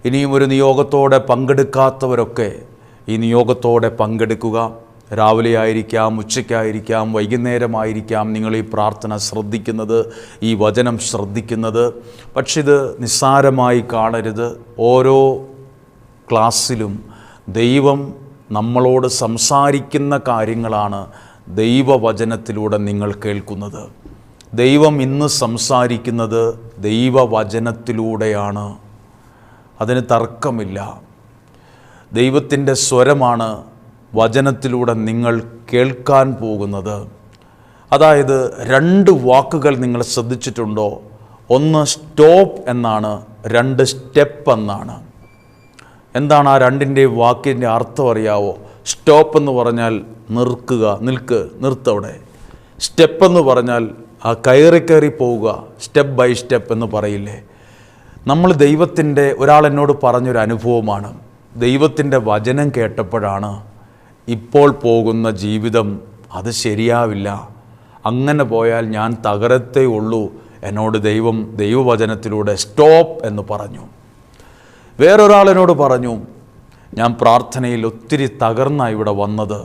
ഇനിയും ഒരു നിയോഗത്തോടെ പങ്കെടുക്കാത്തവരൊക്കെ ഈ നിയോഗത്തോടെ പങ്കെടുക്കുക. രാവിലെ ആയിരിക്കാം, ഉച്ചയ്ക്കായിരിക്കാം, വൈകുന്നേരമായിരിക്കാം നിങ്ങൾ ഈ പ്രാർത്ഥന ശ്രദ്ധിക്കുന്നത്, ഈ വചനം ശ്രദ്ധിക്കുന്നത്. പക്ഷെ ഇത് നിസ്സാരമായി കാണരുത്. ഓരോ ക്ലാസ്സിലും ദൈവം നമ്മളോട് സംസാരിക്കുന്ന കാര്യങ്ങളാണ് ദൈവവചനത്തിലൂടെ നിങ്ങൾ കേൾക്കുന്നത്. ദൈവം ഇന്ന് സംസാരിക്കുന്നത് ദൈവവചനത്തിലൂടെയാണ്. അതിന് തർക്കമില്ല. ദൈവത്തിൻ്റെ സ്വരമാണ് വചനത്തിലൂടെ നിങ്ങൾ കേൾക്കാൻ പോകുന്നത്. അതായത് 2 വാക്കുകൾ നിങ്ങൾ ശ്രദ്ധിച്ചിട്ടുണ്ടോ? ഒന്ന് സ്റ്റോപ്പ് എന്നാണ്, 2 സ്റ്റെപ്പ് എന്നാണ്. എന്താണ് ആ 2ൻ്റെ വാക്കിൻ്റെ അർത്ഥം അറിയാവോ? സ്റ്റോപ്പ് എന്ന് പറഞ്ഞാൽ നിർത്തവിടെ. സ്റ്റെപ്പ് എന്ന് പറഞ്ഞാൽ ആ കയറി പോവുക, സ്റ്റെപ്പ് ബൈ സ്റ്റെപ്പ് എന്ന് പറയില്ലേ. നമ്മൾ ദൈവത്തിൻ്റെ, ഒരാൾ എന്നോട് പറഞ്ഞൊരു അനുഭവമാണ്. ദൈവത്തിൻ്റെ വചനം കേട്ടപ്പോഴാണ് ഇപ്പോൾ പോകുന്ന ജീവിതം അത് ശരിയാവില്ല, അങ്ങനെ പോയാൽ ഞാൻ തകരത്തേ ഉള്ളൂ, എന്നോട് ദൈവവചനത്തിലൂടെ സ്റ്റോപ്പ് എന്ന് പറഞ്ഞു. വേറൊരാൾ എന്നോട് പറഞ്ഞു, ഞാൻ പ്രാർത്ഥനയിൽ ഒത്തിരി തകർന്ന ഇവിടെ വന്നത്,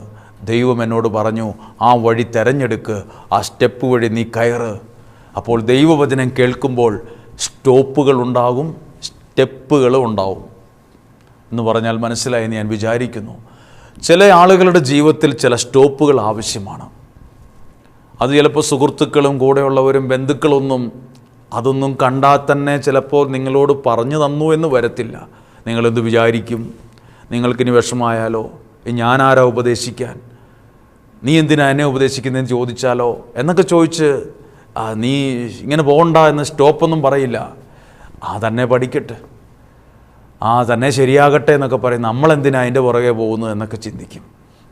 ദൈവം എന്നോട് പറഞ്ഞു ആ വഴി തിരഞ്ഞെടുക്ക്, ആ സ്റ്റെപ്പ് വഴി നീ കയറ്. അപ്പോൾ ദൈവവചനം കേൾക്കുമ്പോൾ സ്റ്റോപ്പുകളുണ്ടാകും, സ്റ്റെപ്പുകളും ഉണ്ടാവും എന്ന് പറഞ്ഞാൽ മനസ്സിലായി ഞാൻ വിചാരിക്കുന്നു. ചില ആളുകളുടെ ജീവിതത്തിൽ ചില സ്റ്റോപ്പുകൾ ആവശ്യമാണ്. അത് ചിലപ്പോൾ സുഹൃത്തുക്കളും കൂടെയുള്ളവരും ബന്ധുക്കളൊന്നും അതൊന്നും കണ്ടാൽ തന്നെ ചിലപ്പോൾ നിങ്ങളോട് പറഞ്ഞു തന്നു എന്ന് വരത്തില്ല. നിങ്ങളെന്ത് വിചാരിക്കും? നിങ്ങൾക്കിനി വിഷമായാലോ? ഞാനാരാ ഉപദേശിക്കാൻ? നീ എന്തിനാ എന്നെ ഉപദേശിക്കുന്നതെന്ന് ചോദിച്ചാലോ എന്നൊക്കെ ചോദിച്ച് നീ ഇങ്ങനെ പോകണ്ട എന്ന് സ്റ്റോപ്പൊന്നും പറയില്ല. തന്നെ പഠിക്കട്ടെ, തന്നെ ശരിയാകട്ടെ എന്നൊക്കെ പറയും. നമ്മളെന്തിനാ അതിൻ്റെ പുറകെ പോകുന്നു എന്നൊക്കെ ചിന്തിക്കും.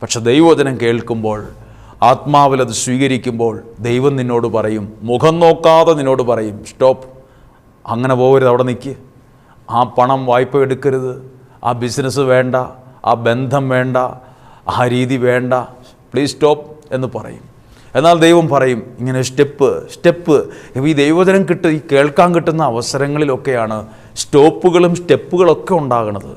പക്ഷെ ദൈവവചനം കേൾക്കുമ്പോൾ, ആത്മാവിൽ അത് സ്വീകരിക്കുമ്പോൾ ദൈവം നിന്നോട് പറയും, മുഖം നോക്കാതെ നിന്നോട് പറയും, സ്റ്റോപ്പ്, അങ്ങനെ പോകരുത്, അവിടെ നിൽക്ക്, ആ പണം വായ്പ എടുക്കരുത്, ആ ബിസിനസ് വേണ്ട, ആ ബന്ധം വേണ്ട, ആ രീതി വേണ്ട, പ്ലീസ് സ്റ്റോപ്പ് എന്ന് പറയും. എന്നാൽ ദൈവം പറയും ഇങ്ങനെ സ്റ്റെപ്പ്. ഈ ദൈവവചനം ഈ കേൾക്കാൻ കിട്ടുന്ന അവസരങ്ങളിലൊക്കെയാണ് സ്റ്റോപ്പുകളും സ്റ്റെപ്പുകളൊക്കെ ഉണ്ടാകുന്നത്.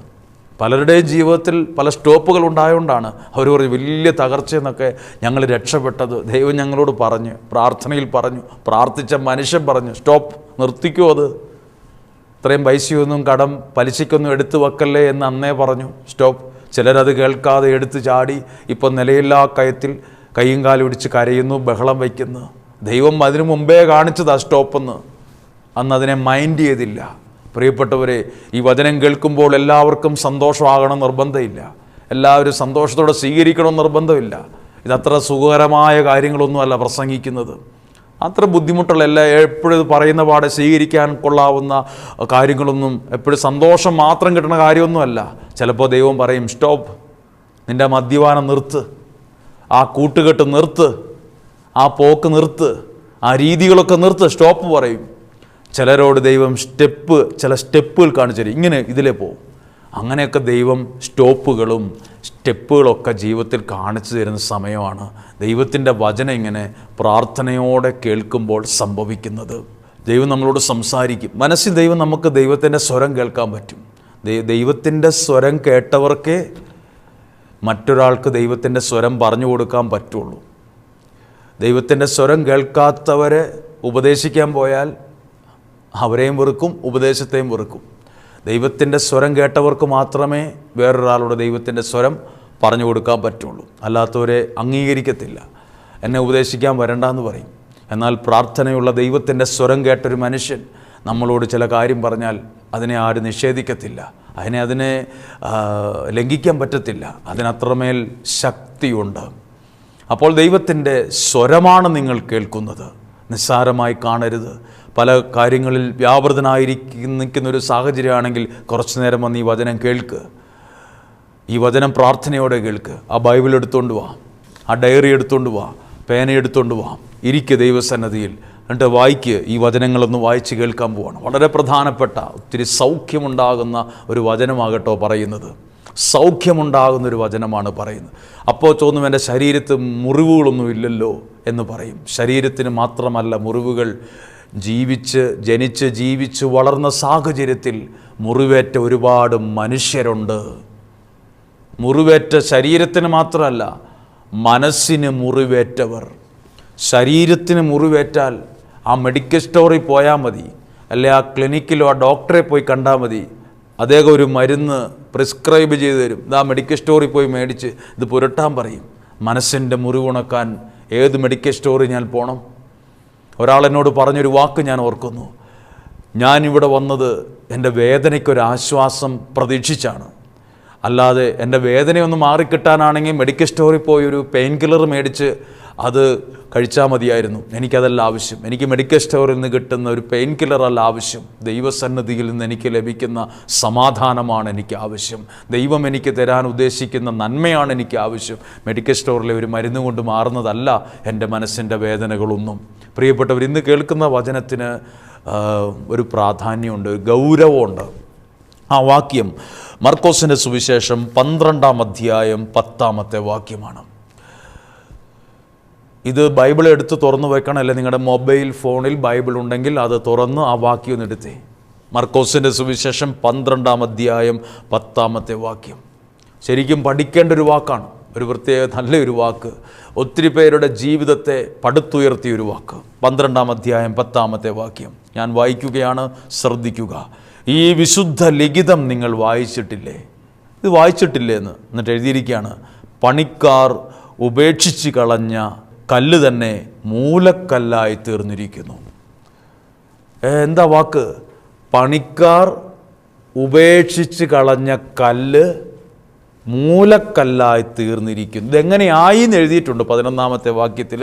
പലരുടെയും ജീവിതത്തിൽ പല സ്റ്റോപ്പുകൾ ഉണ്ടായതുകൊണ്ടാണ് അവർ പറയും വലിയ തകർച്ചയെന്നൊക്കെ ഞങ്ങൾ രക്ഷപ്പെട്ടത്. ദൈവം ഞങ്ങളോട് പറഞ്ഞ്, പ്രാർത്ഥനയിൽ പറഞ്ഞു, പ്രാർത്ഥിച്ച മനുഷ്യൻ പറഞ്ഞു, സ്റ്റോപ്പ്, നിർത്തിക്കോ, അത് ഇത്രയും പൈസയൊന്നും കടം പലിശയ്ക്കൊന്നും എടുത്തു വെക്കല്ലേ എന്ന് അന്നേ പറഞ്ഞു, സ്റ്റോപ്പ്. ചിലരത് കേൾക്കാതെ എടുത്തു ചാടി ഇപ്പം നിലയില്ലാ കയത്തിൽ കൈയും കാലും ഇടിച്ച് കരയുന്നു, ബഹളം വയ്ക്കുന്നു. ദൈവം അതിനു മുമ്പേ കാണിച്ചതാ സ്റ്റോപ്പെന്ന്. അന്ന് അതിനെ മൈൻഡ് ചെയ്തില്ല. പ്രിയപ്പെട്ടവരെ, ഈ വചനം കേൾക്കുമ്പോൾ എല്ലാവർക്കും സന്തോഷമാകണം നിർബന്ധമില്ല, എല്ലാവരും സന്തോഷത്തോടെ സ്വീകരിക്കണം നിർബന്ധമില്ല. ഇതത്ര സുഖകരമായ കാര്യങ്ങളൊന്നുമല്ല പ്രസംഗിക്കുന്നത്. അത്ര ബുദ്ധിമുട്ടുള്ള എപ്പോഴും ഇത് പറയുന്ന പാടെ സ്വീകരിക്കാൻ കൊള്ളാവുന്ന കാര്യങ്ങളൊന്നും, എപ്പോഴും സന്തോഷം മാത്രം കിട്ടുന്ന കാര്യമൊന്നുമല്ല. ചിലപ്പോൾ ദൈവം പറയും, സ്റ്റോപ്പ്, നിൻ്റെ മദ്യപാനം നിർത്ത്, ആ കൂട്ടുകെട്ട് നിർത്ത്, ആ പോക്ക് നിർത്ത്, ആ രീതികളൊക്കെ നിർത്ത്, സ്റ്റോപ്പ് പറയും. ചിലരോട് ദൈവം ചില സ്റ്റെപ്പുകൾ കാണിച്ചു തരും, ഇങ്ങനെ ഇതിലേ പോവും. അങ്ങനെയൊക്കെ ദൈവം സ്റ്റോപ്പുകളും സ്റ്റെപ്പുകളൊക്കെ ജീവിതത്തിൽ കാണിച്ചു തരുന്ന സമയമാണ് ദൈവത്തിൻ്റെ വചനം ഇങ്ങനെ പ്രാർത്ഥനയോടെ കേൾക്കുമ്പോൾ സംഭവിക്കുന്നത്. ദൈവം നമ്മളോട് സംസാരിക്കും. മനസ്സിൽ ദൈവം നമുക്ക് ദൈവത്തിൻ്റെ സ്വരം കേൾക്കാൻ പറ്റും. ദൈവത്തിൻ്റെ സ്വരം കേട്ടവർക്കേ മറ്റൊരാൾക്ക് ദൈവത്തിൻ്റെ സ്വരം പറഞ്ഞു കൊടുക്കാൻ പറ്റുള്ളൂ. ദൈവത്തിൻ്റെ സ്വരം കേൾക്കാത്തവരെ ഉപദേശിക്കാൻ പോയാൽ അവരെയും വെറുക്കും, ഉപദേശത്തെയും വെറുക്കും. ദൈവത്തിൻ്റെ സ്വരം കേട്ടവർക്ക് മാത്രമേ വേറൊരാളോട് ദൈവത്തിൻ്റെ സ്വരം പറഞ്ഞു കൊടുക്കാൻ പറ്റുള്ളൂ. അല്ലാത്തവരെ അംഗീകരിക്കത്തില്ല. എന്നെ ഉപദേശിക്കാൻ വരണ്ടെന്ന് പറയും. എന്നാൽ പ്രാർത്ഥനയുള്ള ദൈവത്തിൻ്റെ സ്വരം കേട്ടൊരു മനുഷ്യൻ നമ്മളോട് ചില കാര്യം പറഞ്ഞാൽ അതിനെ ആരും നിഷേധിക്കത്തില്ല, അതിനെ ലംഘിക്കാൻ പറ്റത്തില്ല. അതിനത്രമേൽ ശക്തിയുണ്ട്. അപ്പോൾ ദൈവത്തിൻ്റെ സ്വരമാണ് നിങ്ങൾ കേൾക്കുന്നത്. നിസ്സാരമായി കാണരുത്. പല കാര്യങ്ങളിൽ വ്യാപൃതനായിരിക്കുന്നൊരു സാഹചര്യമാണെങ്കിൽ കുറച്ചു നേരം വന്ന് ഈ വചനം കേൾക്ക്. ഈ വചനം പ്രാർത്ഥനയോടെ കേൾക്ക്. ആ ബൈബിൾ എടുത്തുകൊണ്ട് വാ, ആ ഡയറി എടുത്തുകൊണ്ട് വാ, പേന എടുത്തുകൊണ്ട് വാ, ഇരിക്കുക ദൈവസന്നിധിയിൽ, എന്നിട്ട് വായിക്ക്. ഈ വചനങ്ങളൊന്ന് വായിച്ച് കേൾക്കാൻ പോവാണ്. വളരെ പ്രധാനപ്പെട്ട, ഒത്തിരി സൗഖ്യമുണ്ടാകുന്ന ഒരു വചനമാകട്ടോ പറയുന്നത്. സൗഖ്യമുണ്ടാകുന്നൊരു വചനമാണ് പറയുന്നത്. അപ്പോൾ തോന്നും എൻ്റെ ശരീരത്ത് മുറിവുകളൊന്നും ഇല്ലല്ലോ എന്ന് പറയും. ശരീരത്തിന് മാത്രമല്ല മുറിവുകൾ, ജനിച്ച് വളർന്ന സാഹചര്യത്തിൽ മുറിവേറ്റ ഒരുപാട് മനുഷ്യരുണ്ട്. മുറിവേറ്റ ശരീരത്തിന് മാത്രമല്ല, മനസ്സിന് മുറിവേറ്റവർ. ശരീരത്തിന് മുറിവേറ്റാൽ ആ മെഡിക്കൽ സ്റ്റോറിൽ പോയാൽ മതി, അല്ലെ ആ ക്ലിനിക്കിലോ ആ ഡോക്ടറെ പോയി കണ്ടാൽ മതി. അദ്ദേഹം ഒരു മരുന്ന് പ്രിസ്ക്രൈബ് ചെയ്ത് തരും. ഇതാ മെഡിക്കൽ സ്റ്റോറിൽ പോയി മേടിച്ച് ഇത് പുരട്ടാൻ പറയും. മനസ്സിൻ്റെ മുറിവുണക്കാൻ ഏത് മെഡിക്കൽ സ്റ്റോറിൽ ഞാൻ പോകണം? ഒരാളെന്നോട് പറഞ്ഞൊരു വാക്ക് ഞാൻ ഓർക്കുന്നു. ഞാനിവിടെ വന്നത് എൻ്റെ വേദനയ്ക്കൊരാശ്വാസം പ്രതീക്ഷിച്ചാണ്. അല്ലാതെ എൻ്റെ വേദനയൊന്ന് മാറിക്കിട്ടാനാണെങ്കിൽ മെഡിക്കൽ സ്റ്റോറിൽ പോയി ഒരു പെയിൻ കില്ലർ മേടിച്ച് അത് കഴിച്ചാൽ മതിയായിരുന്നു. എനിക്കതല്ല ആവശ്യം. എനിക്ക് മെഡിക്കൽ സ്റ്റോറിൽ നിന്ന് കിട്ടുന്ന ഒരു പെയിൻ കില്ലറല്ല ആവശ്യം. ദൈവസന്നിധിയിൽ നിന്ന് എനിക്ക് ലഭിക്കുന്ന സമാധാനമാണ് എനിക്ക് ആവശ്യം. ദൈവം എനിക്ക് തരാൻ ഉദ്ദേശിക്കുന്ന നന്മയാണ് എനിക്ക് ആവശ്യം. മെഡിക്കൽ സ്റ്റോറിലെ ഒരു മരുന്ന് കൊണ്ട് മാറുന്നതല്ല എൻ്റെ മനസ്സിൻ്റെ വേദനകളൊന്നും. പ്രിയപ്പെട്ടവർ, ഇന്ന് കേൾക്കുന്ന വചനത്തിന് ഒരു പ്രാധാന്യമുണ്ട്, ഗൗരവമുണ്ട്. ആ വാക്യം മർക്കോസിൻ്റെ സുവിശേഷം 12-ാം അധ്യായം 10-ാമത്തെ വാക്യമാണ്. ഇത് ബൈബിൾ എടുത്ത് തുറന്നു വെക്കണം. അല്ലെ നിങ്ങളുടെ മൊബൈൽ ഫോണിൽ ബൈബിൾ ഉണ്ടെങ്കിൽ അത് തുറന്ന് ആ വാക്യം ഒന്ന് എടുത്തേ. മർക്കോസിൻ്റെ സുവിശേഷം 12-ാം അധ്യായം 10-ാമത്തെ വാക്യം. ശരിക്കും പഠിക്കേണ്ട ഒരു വാക്കാണ്. ഒരു പ്രത്യേക നല്ലൊരു വാക്ക്. ഒത്തിരി പേരുടെ ജീവിതത്തെ പടുത്തുയർത്തിയൊരു വാക്ക്. 12-ാം അധ്യായം 10-ാമത്തെ വാക്യം ഞാൻ വായിക്കുകയാണ്, ശ്രദ്ധിക്കുക. ഈ വിശുദ്ധ ലിഖിതം നിങ്ങൾ വായിച്ചിട്ടില്ലേ? ഇത് വായിച്ചിട്ടില്ലേ എന്നിട്ട് എഴുതിയിരിക്കുകയാണ്, പണിക്കാർ ഉപേക്ഷിച്ച് കളഞ്ഞ കല്ല് തന്നെ മൂലക്കല്ലായി തീർന്നിരിക്കുന്നു. എന്താ വാക്ക്? പണിക്കാർ ഉപേക്ഷിച്ച് കളഞ്ഞ കല്ല് മൂലക്കല്ലായി തീർന്നിരിക്കുന്നു. ഇതെങ്ങനെയായി എന്ന് എഴുതിയിട്ടുണ്ട് 11-ാമത്തെ വാക്യത്തിൽ.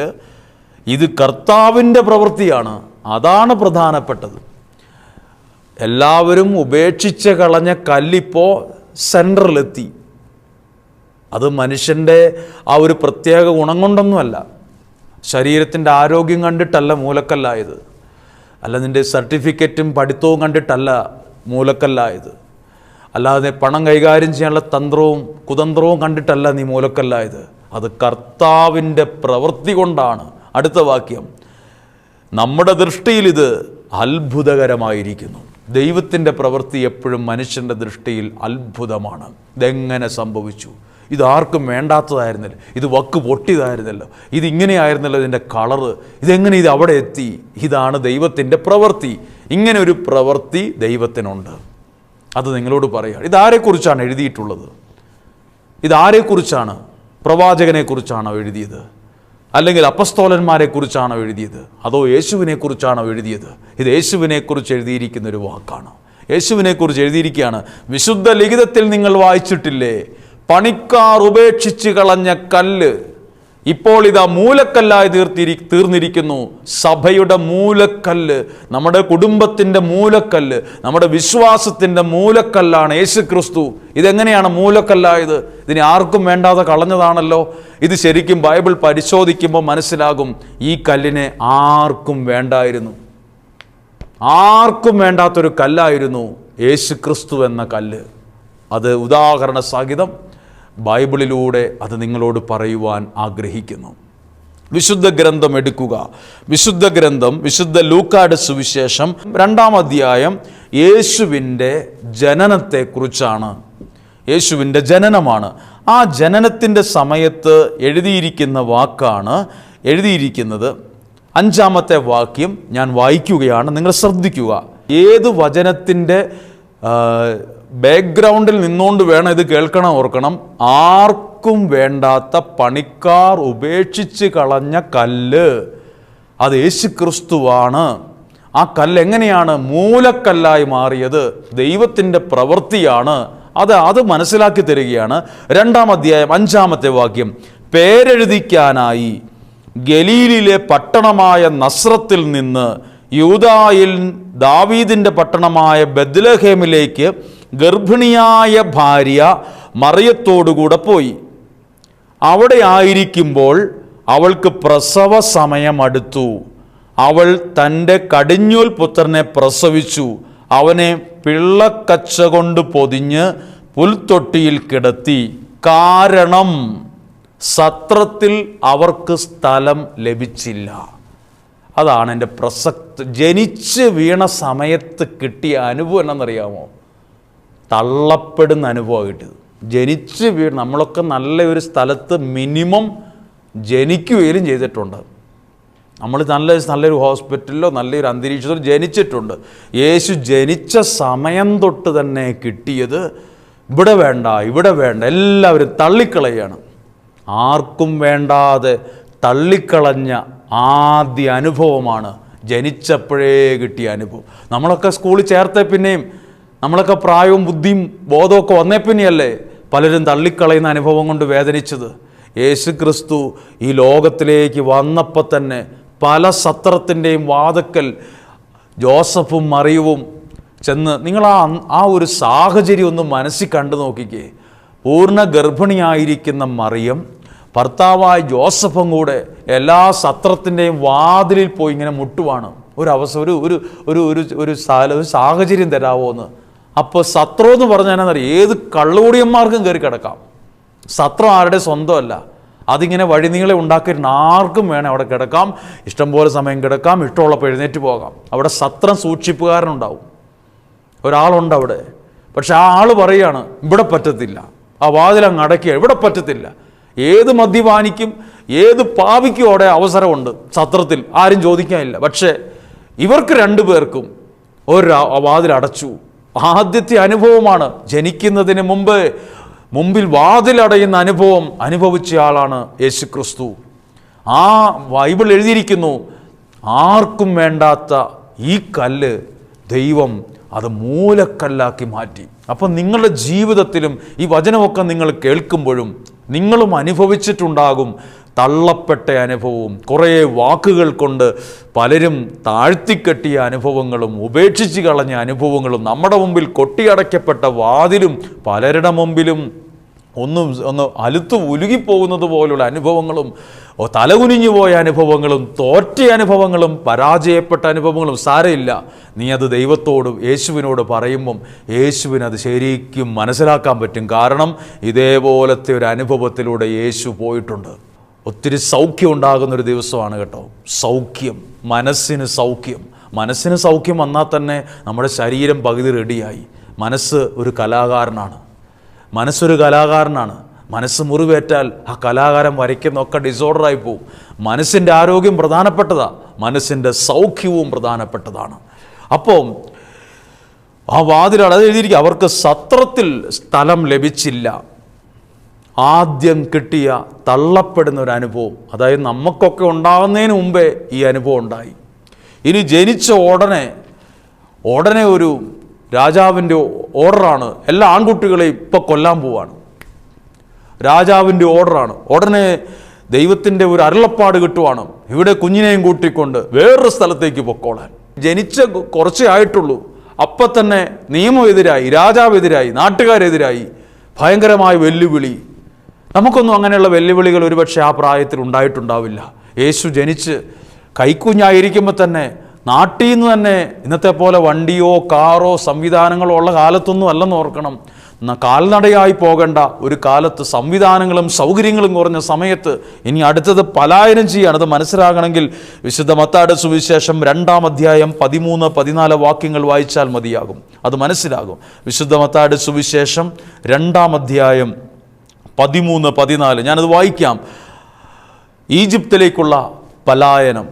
ഇത് കർത്താവിൻ്റെ പ്രവൃത്തിയാണ്. അതാണ് പ്രധാനപ്പെട്ടത്. എല്ലാവരും ഉപേക്ഷിച്ച് കളഞ്ഞ കല്ലിപ്പോൾ സെൻട്രലെത്തി. അത് മനുഷ്യൻ്റെ ആ ഒരു പ്രത്യേക ഗുണം കൊണ്ടൊന്നുമല്ല, ശരീരത്തിൻ്റെ ആരോഗ്യം കണ്ടിട്ടല്ല മൂലക്കല്ലായത്, അല്ല നിൻ്റെ സർട്ടിഫിക്കറ്റും പഠിത്തവും കണ്ടിട്ടല്ല മൂലക്കല്ലായത്, അല്ലാതെ പണം കൈകാര്യം ചെയ്യാനുള്ള തന്ത്രവും കുതന്ത്രവും കണ്ടിട്ടല്ല നീ മൂലക്കല്ലായത്. അത് കർത്താവിൻ്റെ പ്രവൃത്തി കൊണ്ടാണ്. അടുത്ത വാക്യം, നമ്മുടെ ദൃഷ്ടിയിൽ ഇത് അത്ഭുതകരമായിരിക്കുന്നു. ദൈവത്തിൻ്റെ പ്രവൃത്തി എപ്പോഴും മനുഷ്യൻ്റെ ദൃഷ്ടിയിൽ അത്ഭുതമാണ്. ഇതെങ്ങനെ സംഭവിച്ചു? ഇതാർക്കും വേണ്ടാത്തതായിരുന്നല്ലോ, ഇത് വക്ക് പൊട്ടിയതായിരുന്നല്ലോ, ഇതിങ്ങനെയായിരുന്നല്ലോ ഇതിൻ്റെ കളറ്, ഇതെങ്ങനെ ഇത് അവിടെ എത്തി? ഇതാണ് ദൈവത്തിൻ്റെ പ്രവൃത്തി. ഇങ്ങനെ ഒരു പ്രവൃത്തി ദൈവത്തിനുണ്ട്. അത് നിങ്ങളോട് പറയുക. ഇതാരെക്കുറിച്ചാണ് എഴുതിയിട്ടുള്ളത്? ഇതാരെക്കുറിച്ചാണ്? പ്രവാചകനെക്കുറിച്ചാണോ എഴുതിയത്? അല്ലെങ്കിൽ അപ്പസ്തോലന്മാരെക്കുറിച്ചാണോ എഴുതിയത്? അതോ യേശുവിനെക്കുറിച്ചാണോ എഴുതിയത്? ഇത് യേശുവിനെക്കുറിച്ച് എഴുതിയിരിക്കുന്ന ഒരു വാക്കാണ്. യേശുവിനെക്കുറിച്ച് എഴുതിയിരിക്കുകയാണ്. വിശുദ്ധ ലിഖിതത്തിൽ നിങ്ങൾ വായിച്ചിട്ടില്ലേ, പണിക്കാർ ഉപേക്ഷിച്ച് കളഞ്ഞ കല്ല് ഇപ്പോൾ ഇതാ മൂലക്കല്ലായി തീർന്നിരിക്കുന്നു. സഭയുടെ മൂലക്കല്ല്, നമ്മുടെ കുടുംബത്തിൻ്റെ മൂലക്കല്ല്, നമ്മുടെ വിശ്വാസത്തിൻ്റെ മൂലക്കല്ലാണ് യേശു ക്രിസ്തു. ഇതെങ്ങനെയാണ് മൂലക്കല്ലായത്? ഇതിനെ ആർക്കും വേണ്ടാതെ കളഞ്ഞതാണല്ലോ. ഇത് ശരിക്കും ബൈബിൾ പരിശോധിക്കുമ്പോൾ മനസ്സിലാകും, ഈ കല്ലിനെ ആർക്കും വേണ്ടായിരുന്നു. ആർക്കും വേണ്ടാത്തൊരു കല്ലായിരുന്നു യേശു ക്രിസ്തു എന്ന കല്ല്. അത് ഉദാഹരണ സഹിതം ബൈബിളിലൂടെ അത് നിങ്ങളോട് പറയുവാൻ ആഗ്രഹിക്കുന്നു. വിശുദ്ധ ഗ്രന്ഥം എടുക്കുക. വിശുദ്ധ ഗ്രന്ഥം വിശുദ്ധ ലൂക്കായുടെ സുവിശേഷം 2-ാം അധ്യായം യേശുവിൻ്റെ ജനനത്തെക്കുറിച്ചാണ്. യേശുവിൻ്റെ ജനനമാണ്. ആ ജനനത്തിൻ്റെ സമയത്ത് എഴുതിയിരിക്കുന്ന വാക്കാണ് എഴുതിയിരിക്കുന്നത്. 5-ാമത്തെ വാക്യം ഞാൻ വായിക്കുകയാണ്, നിങ്ങൾ ശ്രദ്ധിക്കുക. ഏത് വചനത്തിൻ്റെ ബാക്ക്ഗ്രൗണ്ടിൽ നിന്നുകൊണ്ട് വേണം ഇത് കേൾക്കണം, ഓർക്കണം. ആർക്കും വേണ്ടാത്ത പണിക്കാർ ഉപേക്ഷിച്ച് കളഞ്ഞ കല്ല്, അത് യേശു ക്രിസ്തുവാണ്. ആ കല്ല് എങ്ങനെയാണ് മൂലക്കല്ലായി മാറിയത്? ദൈവത്തിൻ്റെ പ്രവൃത്തിയാണ്. അത് മനസ്സിലാക്കി തരികയാണ്. 2-ാം അധ്യായം 5-ാമത്തെ വാക്യം, പേരെഴുതിക്കാനായി ഗലീലിലെ പട്ടണമായ നസ്രത്തിൽ നിന്ന് യൂദായിൽ ദാവീദിൻ്റെ പട്ടണമായ ബെത്ലഹേമിലേക്ക് ഗർഭിണിയായ ഭാര്യ മറിയത്തോടുകൂടെ പോയി. അവിടെ ആയിരിക്കുമ്പോൾ അവൾക്ക് പ്രസവ സമയം അടുത്തു. അവൾ തൻ്റെ കടിഞ്ഞൂൽ പുത്രനെ പ്രസവിച്ചു. അവനെ പിള്ളക്കച്ച കൊണ്ട് പൊതിഞ്ഞ് പുൽത്തൊട്ടിയിൽ കിടത്തി. കാരണം സത്രത്തിൽ അവർക്ക് സ്ഥലം ലഭിച്ചില്ല. അതാണ് എൻ്റെ പ്രസക്തി. ജനിച്ച് വീണ സമയത്ത് കിട്ടിയ അനുഭവം എന്നറിയാമോ? തള്ളപ്പെടുന്ന അനുഭവം കിട്ടിയത്. ജനിച്ച് വീണ് നമ്മളൊക്കെ നല്ലൊരു സ്ഥലത്ത് മിനിമം ജനിക്കുകയും ചെയ്തിട്ടുണ്ട്. നമ്മൾ നല്ലൊരു ഹോസ്പിറ്റലിലോ നല്ലൊരു അന്തരീക്ഷത്തിലോ ജനിച്ചിട്ടുണ്ട്. യേശു ജനിച്ച സമയം തൊട്ട് തന്നെ കിട്ടിയത് ഇവിടെ വേണ്ട, ഇവിടെ വേണ്ട, എല്ലാവരും തള്ളിക്കളയാണ്. ആർക്കും വേണ്ടാതെ തള്ളിക്കളഞ്ഞ ആദ്യ അനുഭവമാണ് ജനിച്ചപ്പോഴേ കിട്ടിയ അനുഭവം. നമ്മളൊക്കെ സ്കൂളിൽ ചേർത്തേ പിന്നെയും നമ്മളൊക്കെ പ്രായവും ബുദ്ധിയും ബോധമൊക്കെ വന്നേ പിന്നെയല്ലേ പലരും തള്ളിക്കളയുന്ന അനുഭവം കൊണ്ട് വേദനിച്ചത്. യേശു ക്രിസ്തു ഈ ലോകത്തിലേക്ക് വന്നപ്പോൾ തന്നെ പല സത്രത്തിൻ്റെയും വാതിക്കൽ ജോസഫും മറിയവും ചെന്ന്, നിങ്ങൾ ആ ഒരു സാഹചര്യം ഒന്ന് മനസ്സിൽ കണ്ടു നോക്കിക്കേ. പൂർണ്ണ ഗർഭിണിയായിരിക്കുന്ന മറിയം ഭർത്താവായ ജോസഫും കൂടെ എല്ലാ സത്രത്തിൻ്റെയും വാതിലിൽ പോയി ഇങ്ങനെ മുട്ടുവാണ്. ഒരു സാഹചര്യം തരാമോ എന്ന്. അപ്പോൾ സത്രം എന്ന് പറഞ്ഞാൽ എന്നറിയാം, ഏത് കള്ളുകൂടിയന്മാർക്കും കയറി കിടക്കാം. സത്രം ആരുടെ സ്വന്തമല്ല, അതിങ്ങനെ വഴിനീളെ ഉണ്ടാക്കിയിട്ട് ആർക്കും വേണം അവിടെ കിടക്കാം. ഇഷ്ടംപോലെ സമയം കിടക്കാം, ഇഷ്ടമുള്ളപ്പോൾ എഴുന്നേറ്റ് പോകാം. അവിടെ സത്രം സൂക്ഷിപ്പുകാരനുണ്ടാവും, ഒരാളുണ്ട് അവിടെ. പക്ഷെ ആ ആൾ പറയുകയാണ് ഇവിടെ പറ്റത്തില്ല, ആ വാതിലങ്ങ് അടയ്ക്കുക, ഇവിടെ പറ്റത്തില്ല. ഏത് മദ്യപാനിക്കും ഏത് പാപിക്കും അവിടെ അവസരമുണ്ട് സത്രത്തിൽ, ആരും ചോദിക്കാനില്ല. പക്ഷേ ഇവർക്ക് രണ്ടുപേർക്കും വാതിൽ അടച്ചു. ആദ്യത്തെ അനുഭവമാണ്. ജനിക്കുന്നതിന് മുമ്പിൽ വാതിലടയുന്ന അനുഭവം അനുഭവിച്ച ആളാണ് യേശു ക്രിസ്തു. ആ ബൈബിൾ എഴുതിയിരിക്കുന്നു, ആർക്കും വേണ്ടാത്ത ഈ കല്ല് ദൈവം അത് മൂലക്കല്ലാക്കി മാറ്റി. അപ്പം നിങ്ങളുടെ ജീവിതത്തിലും ഈ വചനമൊക്കെ നിങ്ങൾ കേൾക്കുമ്പോഴും നിങ്ങളും അനുഭവിച്ചിട്ടുണ്ടാകും തള്ളപ്പെട്ട അനുഭവവും, കുറേ വാക്കുകൾ കൊണ്ട് പലരും താഴ്ത്തിക്കെട്ടിയ അനുഭവങ്ങളും ഉപേക്ഷിച്ച് കളഞ്ഞ അനുഭവങ്ങളും, നമ്മുടെ മുമ്പിൽ കൊട്ടിയടയ്ക്കപ്പെട്ട വാതിലും പലരുടെ മുമ്പിലും ഒന്ന് അലുത്ത് ഉലുകിപ്പോകുന്നത് പോലുള്ള അനുഭവങ്ങളും, തലകുനിഞ്ഞു പോയ അനുഭവങ്ങളും, തോറ്റ അനുഭവങ്ങളും, പരാജയപ്പെട്ട അനുഭവങ്ങളും. സാരമില്ല, നീ അത് ദൈവത്തോടും യേശുവിനോട് പറയുമ്പം യേശുവിനത് ശരിക്കും മനസ്സിലാക്കാൻ പറ്റും. കാരണം ഇതേപോലത്തെ ഒരു അനുഭവത്തിലൂടെ യേശു പോയിട്ടുണ്ട്. ഒത്തിരി സൗഖ്യം ഉണ്ടാകുന്നൊരു ദിവസമാണ് കേട്ടോ. സൗഖ്യം, മനസ്സിന് സൗഖ്യം. മനസ്സിന് സൗഖ്യം വന്നാൽ തന്നെ നമ്മുടെ ശരീരം പകുതി റെഡിയായി. മനസ്സൊരു കലാകാരനാണ്. മനസ്സ് മുറിവേറ്റാൽ ആ കലാകാരൻ വരയ്ക്കുന്നൊക്കെ ഡിസോർഡറായി പോവും. മനസ്സിൻ്റെ ആരോഗ്യം പ്രധാനപ്പെട്ടതാണ്, മനസ്സിൻ്റെ സൗഖ്യവും പ്രധാനപ്പെട്ടതാണ്. അപ്പോൾ ആ വാതിലാണ് അത് എഴുതിയിരിക്കുക, അവർക്ക് സത്രത്തിൽ സ്ഥലം ലഭിച്ചില്ല. ആദ്യം കിട്ടിയ തള്ളപ്പെടുന്ന ഒരു അനുഭവം, അതായത് നമുക്കൊക്കെ ഉണ്ടാകുന്നതിന് മുമ്പേ ഈ അനുഭവം ഉണ്ടായി. ഇനി ജനിച്ച ഉടനെ ഒരു രാജാവിൻ്റെ ഓർഡറാണ്, എല്ലാ ആൺകുട്ടികളെയും ഇപ്പം കൊല്ലാൻ പോവാണ്. രാജാവിൻ്റെ ഓർഡറാണ്. ഉടനെ ദൈവത്തിൻ്റെ ഒരു അരുളപ്പാട് കിട്ടുവാണ്, ഇവിടെ കുഞ്ഞിനെയും കൂട്ടിക്കൊണ്ട് വേറൊരു സ്ഥലത്തേക്ക് പൊക്കോളാൻ. ജനിച്ച കുറച്ചേ ആയിട്ടുള്ളൂ, അപ്പം തന്നെ നിയമം എതിരായി, രാജാവ് എതിരായി, നാട്ടുകാരെതിരായി, ഭയങ്കരമായ വെല്ലുവിളി. നമുക്കൊന്നും അങ്ങനെയുള്ള വെല്ലുവിളികൾ ഒരുപക്ഷെ ആ പ്രായത്തിൽ ഉണ്ടായിട്ടുണ്ടാവില്ല. യേശു ജനിച്ച് കൈക്കുഞ്ഞായിരിക്കുമ്പോൾ തന്നെ നാട്ടിൽ നിന്ന് തന്നെ ഇന്നത്തെ പോലെ വണ്ടിയോ കാറോ സംവിധാനങ്ങളോ ഉള്ള കാലത്തൊന്നും അല്ലെന്ന് ഓർക്കണം. കാൽനടയായി പോകേണ്ട ഒരു കാലത്ത്, സംവിധാനങ്ങളും സൗകര്യങ്ങളും കുറഞ്ഞ സമയത്ത് ഇനി അടുത്തത് പലായനം ചെയ്യാണ്. അത് മനസ്സിലാകണമെങ്കിൽ വിശുദ്ധ മത്തായിയുടെ സുവിശേഷം 2-ാം അധ്യായം 13-14 വാക്യങ്ങൾ വായിച്ചാൽ മതിയാകും, അത് മനസ്സിലാകും. വിശുദ്ധ മത്തായിയുടെ സുവിശേഷം 2-ാം അധ്യായം 13-14 ഞാനത് വായിക്കാം. ഈജിപ്തിലേക്കുള്ള പലായനം.